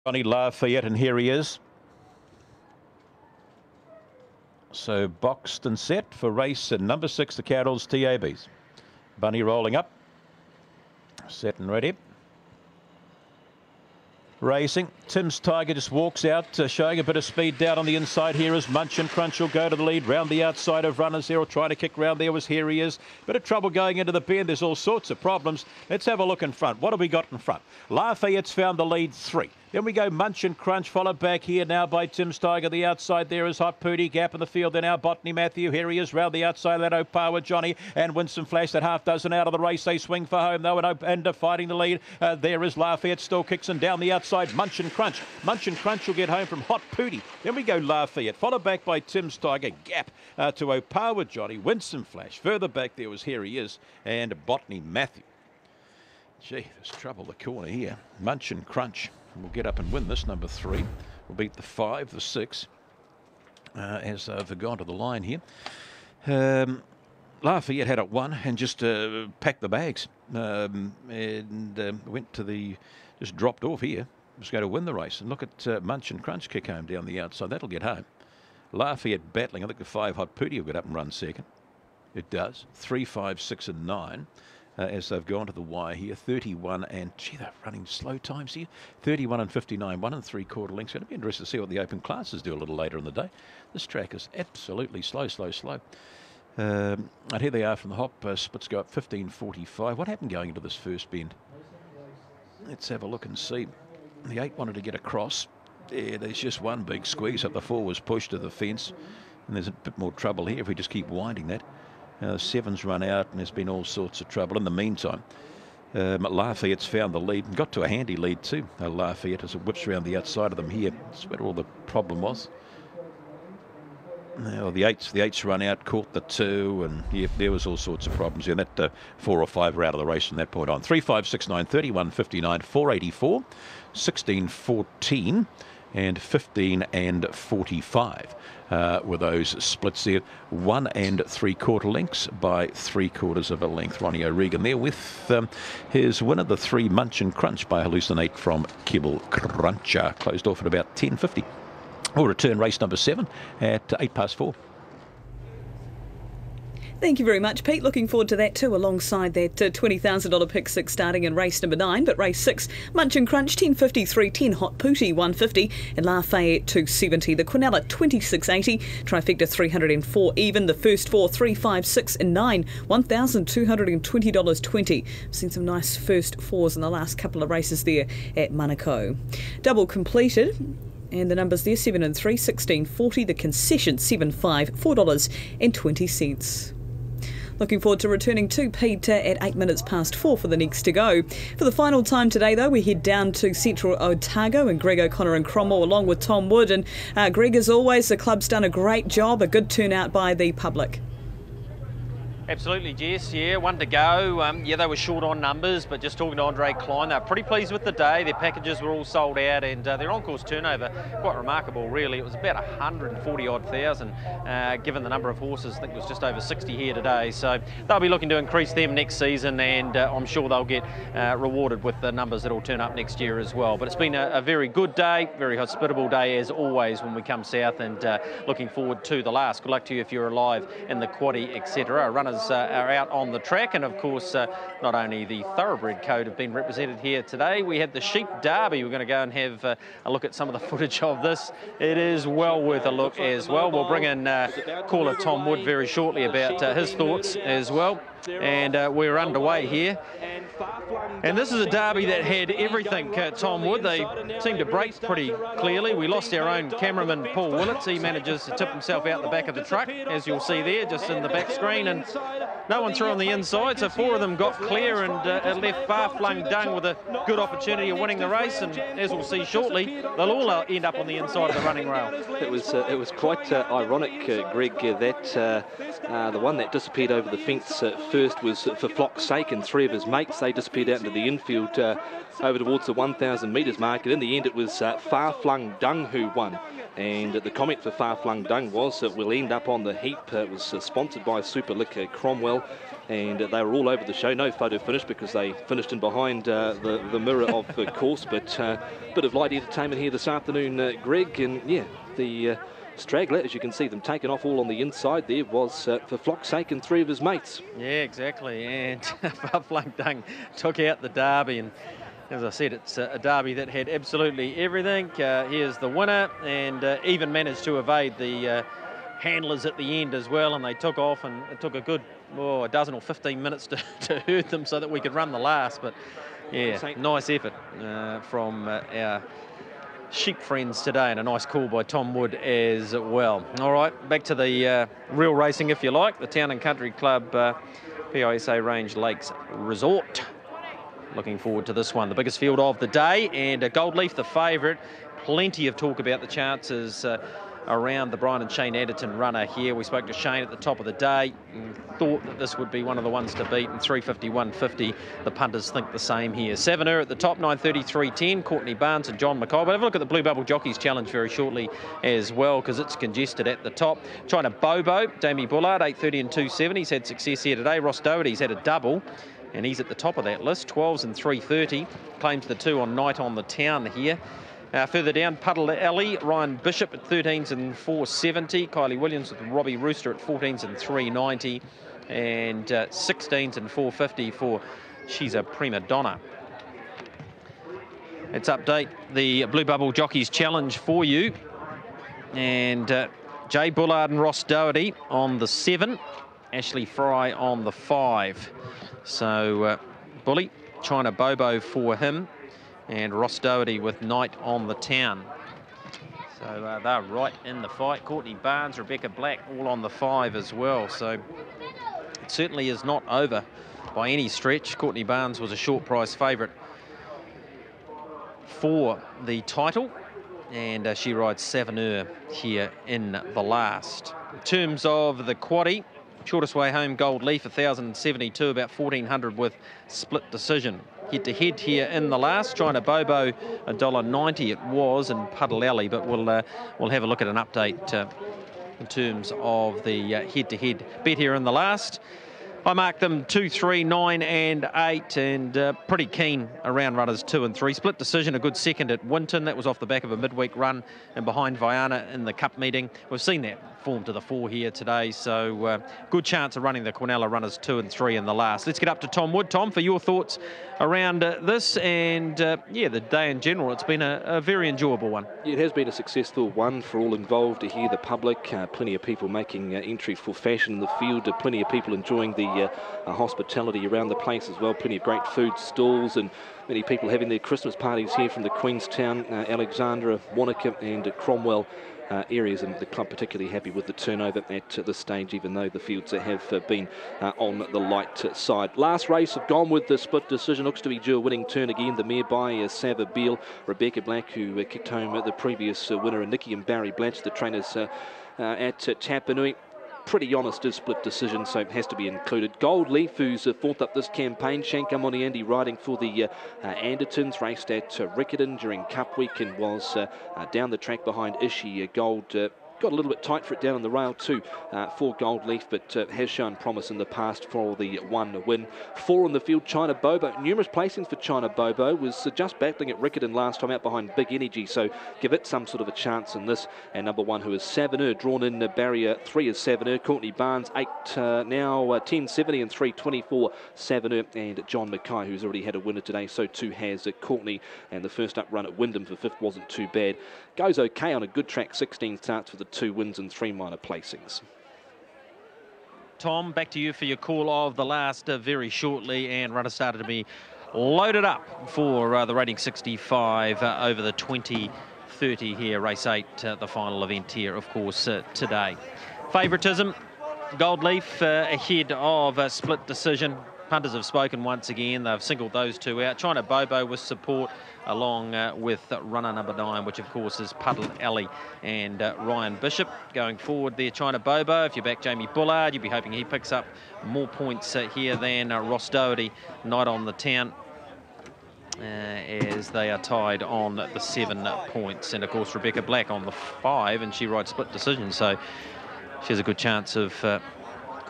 Johnny Lafayette, and here he is. So boxed and set for race and number 6, the Carroll's TABs. Bunny rolling up. Set and ready. Racing. Tim's Tiger just walks out, showing a bit of speed down on the inside. Here is Munchin Krunch will go to the lead. Round the outside of runners there, or trying to kick round there was Here He Is. Bit of trouble going into the bend. There's all sorts of problems. Let's have a look in front. What have we got in front? Lafayette's found the lead 3. Then we go Munchin Krunch, followed back here now by Tim's Tiger. The outside there is Hot Pooty. Gap in the field there now, Botany Matthew. Here he is round the outside of that Opawa Johnny and Winston Flash. That half dozen out of the race. They swing for home though, and fighting the lead. There is Lafayette, still kicks and down the outside. Munchin Krunch. Munchin Krunch will get home from Hot Pooty. Then we go Lafayette, followed back by Tim's Tiger. Gap to Opawa Johnny. Winston Flash. Further back there was Here He Is and Botany Matthew. Gee, there's trouble the corner here. Munchin Krunch will get up and win this. Number 3 will beat the 5, the 6, as they've gone to the line here. Lafayette had it 1 and just packed the bags and went to the, just dropped off here. Was going to win the race. And look at Munchin Krunch kick home down the outside. That'll get home. Lafayette battling. I think the 5 Hot Pooty will get up and run second. It does. 3, 5, 6 and 9. As they've gone to the wire here, 31 and, gee, they're running slow times here, 31 and 59, 1 3/4 lengths. Going to be interested to see what the open classes do a little later in the day. This track is absolutely slow. And here they are from the hop. Splits go up 15.45. What happened going into this first bend? Let's have a look and see. The 8 wanted to get across. Yeah, there's just one big squeeze up. The 4 was pushed to the fence, and there's a bit more trouble here if we just keep winding that. 7's run out and there's been all sorts of trouble. In the meantime, Lafayette's found the lead and got to a handy lead too. Lafayette as it whips around the outside of them here. That's where all the problem was. Now the 8's run out, caught the 2, and yeah, there was all sorts of problems. And that 4 or 5 were out of the race from that point on. 3, 5, 6, 9, 31, 59, 484, 16, 14. And 15 and 45 were those splits there. 1 3/4 lengths by 3/4 of a length. Ronnie O'Regan there with his winner, the 3 Munchin Krunch by Hallucinate from Kibble Cruncher. Closed off at about 10:50. We'll return race number 7 at 4:08. Thank you very much, Pete. Looking forward to that too, alongside that $20,000 pick 6 starting in race number 9. But race 6, Munchin Krunch 10.53, 10 Hot Pooty 150, and Lafayette 270. The Quinella 26.80, Trifecta 304 even. The first 4, 3, 5, 6 and 9, $1,220.20. Seen some nice first 4s in the last couple of races there at Manukau. Double completed. And the numbers there, 7 and 3, 16.40. The concession 7.5, $4.20. Looking forward to returning to Pete at 4 for the next to go. For the final time today, though, we head down to Central Otago and Greg O'Connor and Cromwell along with Tom Wood. And Greg, as always, the club's done a great job, a good turnout by the public. Absolutely, Jess. Yeah, 1 to go. Yeah, they were short on numbers, but just talking to Andre Klein, they're pretty pleased with the day. Their packages were all sold out, and their on-course turnover, quite remarkable, really. It was about 140-odd thousand, given the number of horses. I think it was just over 60 here today. So they'll be looking to increase them next season, and I'm sure they'll get rewarded with the numbers that will turn up next year as well. But it's been a very good day, very hospitable day as always when we come south, and looking forward to the last. Good luck to you if you're alive in the quaddie, etc. Runners are out on the track, and of course not only the thoroughbred code have been represented here today, we had the sheep derby. We're going to go and have a look at some of the footage of this. It is well worth a look as well. We'll bring in caller Tom Wood very shortly about his thoughts as well. And we're underway here. And this is a derby that had everything, Tom Wood. They seemed to break pretty clearly. We lost our own cameraman, Paul Willits. He manages to tip himself out the back of the truck, as you'll see there, just in the back screen. And no one threw on the inside, so 4 of them got clear, and it left Far-Flung Dung with a good opportunity of winning the race. And as we'll see shortly, they'll all end up on the inside of the running rail. It was quite ironic, Greg, that the one that disappeared over the fence first was For Flock's Sake, and three of his mates, they disappeared out into the infield over towards the 1,000 metres mark. And in the end, it was Far Flung Dung who won. And the comment for Far Flung Dung was that we'll end up on the heap. It was sponsored by Super Liquor Cromwell, and they were all over the show. No photo finish because they finished in behind the mirror of the course. But bit of light entertainment here this afternoon, Greg. And yeah, the straggler, as you can see them taken off all on the inside there, was For Flock's Sake and three of his mates. Yeah, exactly. And Far Flung Dung took out the derby, and as I said, it's a derby that had absolutely everything. Here's the winner, and even managed to evade the handlers at the end as well, and they took off, and it took a good a dozen or 15 minutes to herd them so that we could run the last. But yeah, nice effort from our sheep friends today, and a nice call by Tom Wood as well. All right, back to the real racing, if you like. The Town and Country Club PISA Range Lakes Resort. Looking forward to this one, the biggest field of the day, and Gold Leaf the favourite. Plenty of talk about the chances around the Brian and Shane Adderton runner here. We spoke to Shane at the top of the day and thought that this would be one of the ones to beat, and 351.50. The punters think the same here. 7er at the top, 9:33.10. Courtney Barnes and John McCall. But have a look at the Blue Bubble Jockeys Challenge very shortly as well, because it's congested at the top. China Bobo, Damie Bullard, 8:30 and 2:7. He's had success here today. Ross Doherty's had a double, and he's at the top of that list. 12s and 3:30. Claims the 2 on Night on the Town here. Further down, Puddle Alley, Ryan Bishop at 13s and 4:70. Kylie Williams with Robbie Rooster at 14s and 3:90. And 16s and 4:50 for She's a Prima Donna. Let's update the Blue Bubble Jockeys Challenge for you. And Jay Bullard and Ross Doherty on the 7. Ashley Fry on the 5. So Bully, China Bobo for him, and Ross Doherty with Night on the Town. So they're right in the fight. Courtney Barnes, Rebecca Black, all on the 5 as well. So it certainly is not over by any stretch. Courtney Barnes was a short price favourite for the title, and she rides 7er here in the last. In terms of the quaddie, shortest way home, Gold Leaf, 1,072, about 1,400 with split decision. Head-to-head here in the last. China Bobo, $1.90 it was in Puddle Alley, but we'll have a look at an update in terms of the head-to-head bet here in the last. I marked them 2, 3, 9 and 8, and pretty keen around runners 2 and 3. Split decision, a good second at Winton. That was off the back of a midweek run and behind Viana in the Cup meeting. We've seen that form to the 4 here today, so good chance of running the Quinella runners 2 and 3 in the last. Let's get up to Tom Wood. Tom, for your thoughts around this and yeah, the day in general. It's been a very enjoyable one. Yeah, it has been a successful one for all involved to hear the public. Plenty of people making entry for fashion in the field. Plenty of people enjoying the hospitality around the place as well. Plenty of great food stalls, and many people having their Christmas parties here from the Queenstown, Alexandra, Wanaka and Cromwell areas, and the club particularly happy with the turnover at this stage, even though the fields have been on the light side. Last race have gone with the split decision. Looks to be due a winning turn again. The mare by Sava Beale, Rebecca Black, who kicked home the previous winner, and Nikki and Barry Blatch, the trainers at Tapanui. Pretty honest is split decision, so it has to be included. Gold Leaf, who's fourth up this campaign. Shankamoni Andy riding for the Andertons, raced at Riccarton during Cup Week and was down the track behind Ishi. Gold got a little bit tight for it down on the rail too for Gold Leaf, but has shown promise in the past for the 1 win. 4 in the field, China Bobo. Numerous placings for China Bobo. Was just battling at Riccarton last time out behind Big Energy, so give it some sort of a chance in this. And number 1, who is Saviner, drawn in barrier 3 is Saviner. Courtney Barnes, 8 now, 10.70 and 3.24 Saviner. And John Mackay, who's already had a winner today, so too has Courtney. And the first up run at Wyndham for 5th wasn't too bad. Goes okay on a good track, 16 starts for the 2 wins and 3 minor placings. Tom, back to you for your call of the last very shortly, and runners started to be loaded up for the rating 65 over the 20-30 here, race 8, the final event here, of course, today. Favouritism, Gold Leaf ahead of a split decision. punters have spoken once again. They've singled those two out. China Bobo with support along with runner number 9, which of course is Puddle Alley and Ryan Bishop. Going forward there, China Bobo, if you back Jamie Bullard, you'd be hoping he picks up more points here than Ross Doherty, Night on the Town, as they are tied on the 7 points. And of course Rebecca Black on the 5, and she rides split decision, so she has a good chance of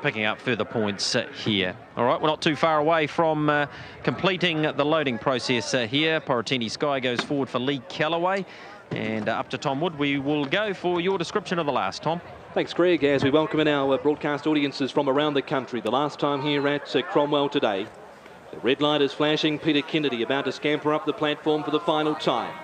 picking up further points here. All right, we're not too far away from completing the loading process here. Porotini Sky goes forward for Lee Callaway, and up to Tom Wood we will go for your description of the last, Tom. Thanks, Greg, as we welcome in our broadcast audiences from around the country. The last time here at Cromwell today. The red light is flashing. Peter Kennedy about to scamper up the platform for the final time.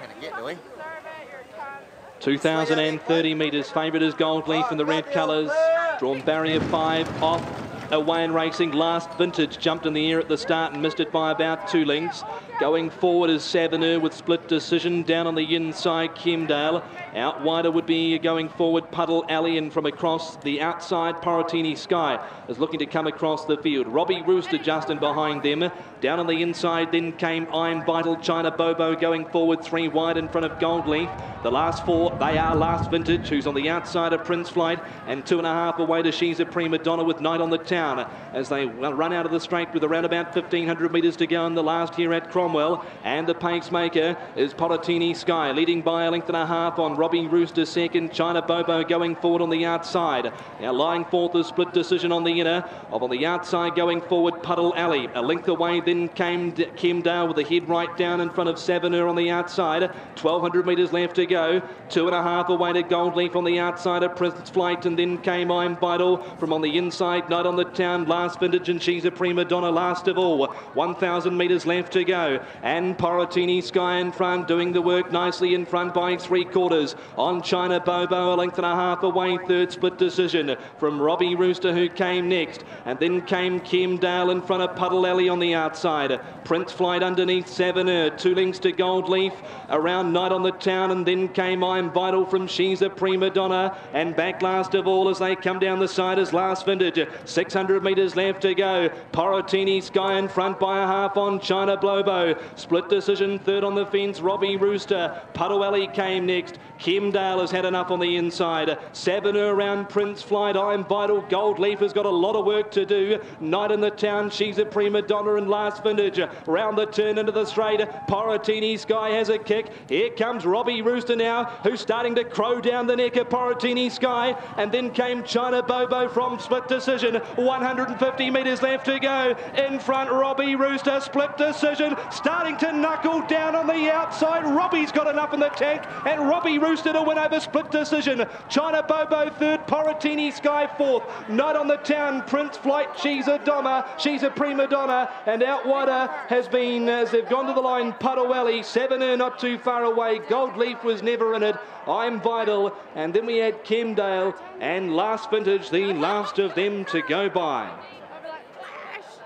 2,030 metres. Favourite is Gold Leaf in the red colours. Drawn barrier 5 off. Away and racing. Last Vintage jumped in the air at the start and missed it by about 2 lengths. Going forward is Savonur with split decision. Down on the inside, Chemdale. Out wider would be going forward Puddle Alley, and from across the outside, Porotini Sky is looking to come across the field. Robbie Rooster just in behind them. Down on the inside then came I'm Vital. China Bobo going forward 3 wide in front of Gold Leaf. The last 4, they are Last Vintage, who's on the outside of Prince Flight, and 2.5 away to She's a Prima Donna with Night on the Town, as they run out of the straight with around about 1,500 metres to go in the last here at Cromwell. And the pacemaker is Porotini Sky, leading by a length and a half on Robbie Rooster second. China Bobo going forward on the outside. Now lying fourth is split decision on the inner. On the outside going forward Puddle Alley. A length away then came Chemdale with the head right down in front of Savonur on the outside. 1,200 metres left to go. 2.5 away to Gold Leaf on the outside of Prince Flight, and then came I'm Vital from on the inside. Night on the Town, Last Vintage, and She's a Prima Donna last of all. 1,000 metres left to go, and Porotini Sky in front, doing the work nicely in front by 3/4 on China Bobo. A length and a half away, third split decision from Robbie Rooster, who came next, and then came Chemdale in front of Puddle Alley on the outside. Prince Flight underneath Savonur, 2 lengths to Gold Leaf, around Night on the Town, and then came I'm Vital from She's a Prima Donna, and back last of all as they come down the side is Last Vintage. 600 metres left to go. Porotini Sky in front by a half on China Bobo. Split decision, third on the fence, Robbie Rooster. Puddle Alley came next. Chemdale has had enough on the inside. Savonur around Prince Flight. I'm Vital. Gold Leaf has got a lot of work to do. Night in the Town, She's a Prima Donna, and Last Vintage. Round the turn into the straight. Porotini Sky has a kick. Here comes Robbie Rooster now, who's starting to crow down the neck of Porotini Sky. And then came China Bobo from split decision. 150 metres left to go. In front, Robbie Rooster, split decision. Starting to knuckle down on the outside. Robbie's got enough in the tank, and Robbie Rooster to win over split decision. China Bobo third, Porotini Sky fourth. Night on the Town, Prince Flight, She's a Prima Donna, and out wider has been, as they've gone to the line, Puddle Alley. Savonur not too far away. Gold Leaf was never in it. I'm Vital, and then we had Chemdale and Last Vintage, the last of them to go by.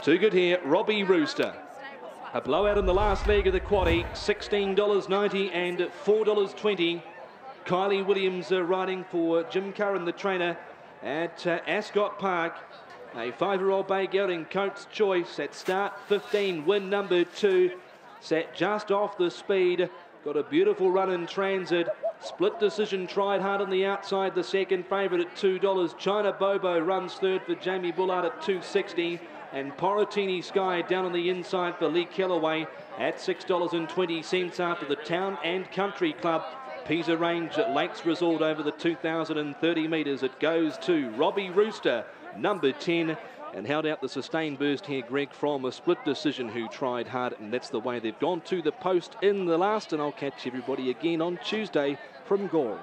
Too good here, Robbie Rooster. A blowout in the last leg of the quaddie, $16.90 and $4.20. Kylie Williams riding for Jim Curran, the trainer, at Ascot Park. A 5-year-old bay gelding, Coates Choice, at start 15, win number 2. Sat just off the speed, got a beautiful run in transit. Split decision, tried hard on the outside, the second favourite at $2. China Bobo runs third for Jamie Bullard at $2.60. And Porotini Sky down on the inside for Lee Callaway at $6.20 after the Town and Country Club. Pisa Range at Lakes Resort over the 2,030 metres. It goes to Robbie Rooster, number 10, and held out the sustained burst here, Greg, from a split decision, who tried hard, and that's the way they've gone to the post in the last. And I'll catch everybody again on Tuesday from Gore.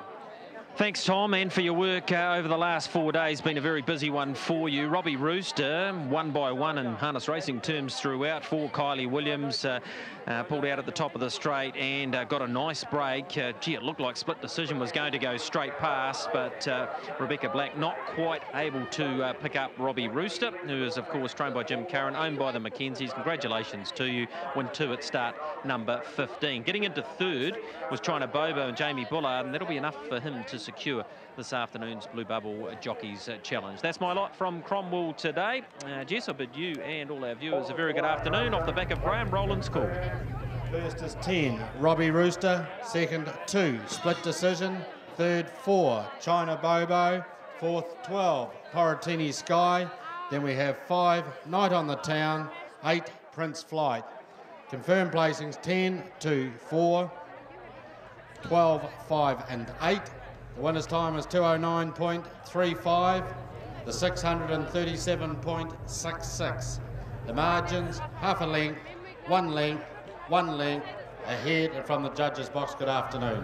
Thanks, Tom, and for your work over the last 4 days. Been a very busy one for you. Robbie Rooster, 1 by 1 in harness racing terms throughout for Kylie Williams. Pulled out at the top of the straight and got a nice break. Gee, it looked like split decision was going to go straight past, but Rebecca Black not quite able to pick up Robbie Rooster, who is, of course, trained by Jim Curran, owned by the Mackenzies. Congratulations to you. Win 2 at start number 15. Getting into third was China Bobo and Jamie Bullard, and that'll be enough for him to secure this afternoon's Blue Bubble Jockeys Challenge. That's my lot from Cromwell today. Jess, I bid you and all our viewers a very good afternoon. Off the back of Graham Rowland's call. First is 10, Robbie Rooster. Second, 2, Split Decision. Third, 4, China Bobo. Fourth, 12, Porotini Sky. Then we have 5, Night on the Town. 8, Prince Flight. Confirmed placings 10, 2, 4, 12, 5 and 8. The winner's time is 209.35. The 637.66. The margins, half a length, 1 length, 1 length ahead from the judges' box. Good afternoon.